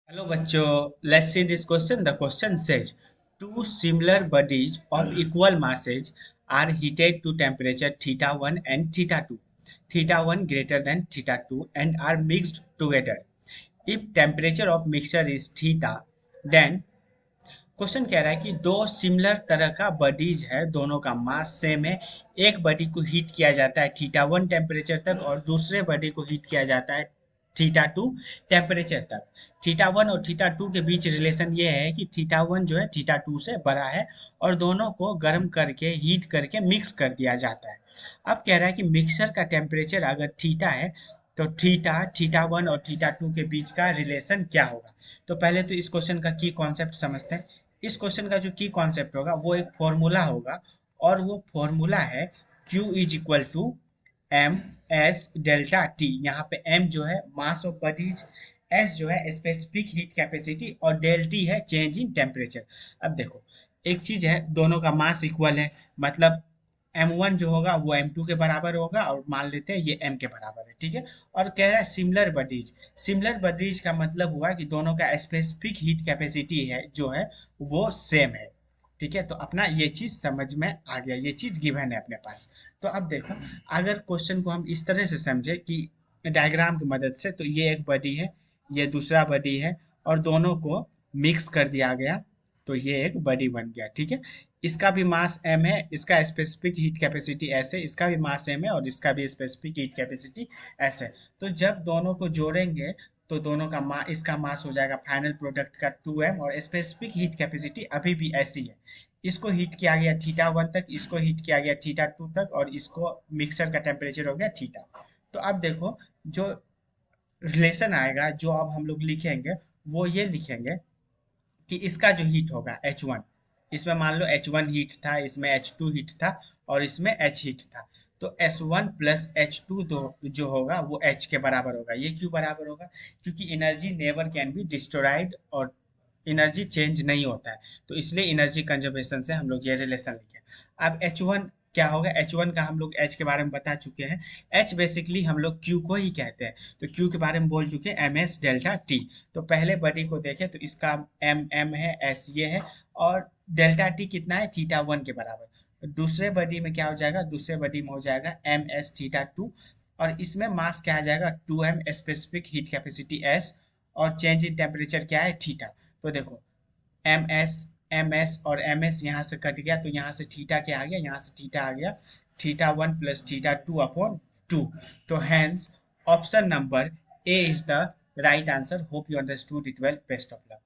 Hello bachcho, let's see this question. The question says two similar bodies of equal masses are heated to temperature theta 1 and theta 2. Theta 1 greater than theta 2 and are mixed together. If temperature of mixture is theta, then question कह रहा है कि दो similar तरह का buddies है, दोनों का मास सेम है। एक बडी को हीट किया जाता है थीटा 1 टेम्परेचर तक और दूसरे बडी को हीट किया जाता है थीटा 2 टेम्परेचर तक। थीटा 1 और थीटा 2 के बीच रिलेशन ये है कि थीटा 1 जो है थीटा 2 से बड़ा है और दोनों को गर्म करके हीट करके मिक्स कर दिया जाता है। अब कह रहा है कि मिक्सर का टेम्परेचर अगर थीटा है तो थीटा थीटा 1 और थीटा 2 के बीच का रिलेशन क्या होगा। तो पहले तो इस क्वेश्चन का की कॉन्सेप्ट समझते हैं। इस क्वेश्चन का जो की कॉन्सेप्ट होगा वो एक फॉर्मूला होगा और वो फॉर्मूला है Q is equal to M S delta T. यहाँ पे m जो है मास ऑफ बॉडीज, s जो है स्पेसिफिक हीट कैपेसिटी और डेल टी है चेंज इन टेम्परेचर। अब देखो एक चीज है, दोनों का मास इक्वल है, मतलब m1 जो होगा वो m2 के बराबर होगा और मान लेते हैं ये m के बराबर है, ठीक है। और कह रहा है सिमिलर बॉडीज, सिमिलर बॉडीज का मतलब हुआ कि दोनों का स्पेसिफिक हीट कैपेसिटी है जो है वो सेम है, ठीक है। तो अपना ये चीज समझ में आ गया, ये चीज गिवन है अपने पास। तो अब देखो अगर क्वेश्चन को हम इस तरह से समझे कि डायग्राम की मदद से, तो ये एक बॉडी है, ये दूसरा बॉडी है और दोनों को मिक्स कर दिया गया तो ये एक बॉडी बन गया, ठीक है। इसका भी मास m है, इसका स्पेसिफिक हीट कैपेसिटी s है, इसका भी मास m है और इसका भी स्पेसिफिक हीट कैपेसिटी s है। तो जब दोनों को जोड़ेंगे तो दोनों का इसका मास हो जाएगा फाइनल प्रोडक्ट का 2m और स्पेसिफिक हीट कैपेसिटी अभी भी ऐसी है। इसको हीट किया गया थीटा 1 तक, इसको हीट किया गया थीटा 2 तक और इसको मिक्सर का टेम्परेचर हो गया थीटा। तो अब देखो जो रिलेशन आएगा, जो अब हम लोग लिखेंगे वो ये लिखेंगे कि इसका जो हीट होगा H1, इसमें मान लो H1 हीट था, इसमें H2 हीट था और इसमें H हीट था। तो S1 प्लस H2 जो होगा वो H के बराबर होगा। ये क्यों बराबर होगा? क्योंकि energy never can be destroyed और एनर्जी चेंज नहीं होता है, तो इसलिए एनर्जी कंजर्वेशन से हम लोग ये रिलेशन लिखे। अब H1 क्या होगा? H1 का हम लोग H के बारे में बता चुके हैं। H बेसिकली हम लोग Q को ही कहते हैं, तो Q के बारे में बोल चुके हैं, MS डेल्टा T। तो पहले बॉडी को देखें तो इसका M है, S ये है और डेल्टा T कितना है? थीटा 1 के बराबर। दूसरे बॉडी में क्या हो जाएगा? दूसरे बॉडी में हो जाएगा MS थीटा 2 और इसमें मास क्या आ जाएगा? 2m specific heat capacity S और चेंज इन टेम्परेचर क्या है? थीटा। तो देखो एम एस और एम एस यहाँ से कट गया तो यहाँ से थीटा क्या आ गया? यहाँ से थीटा आ गया थीटा 1 प्लस थीटा 2 अपॉन 2। तो hence option number A is the right answer. Hope you understood it well. Best of luck.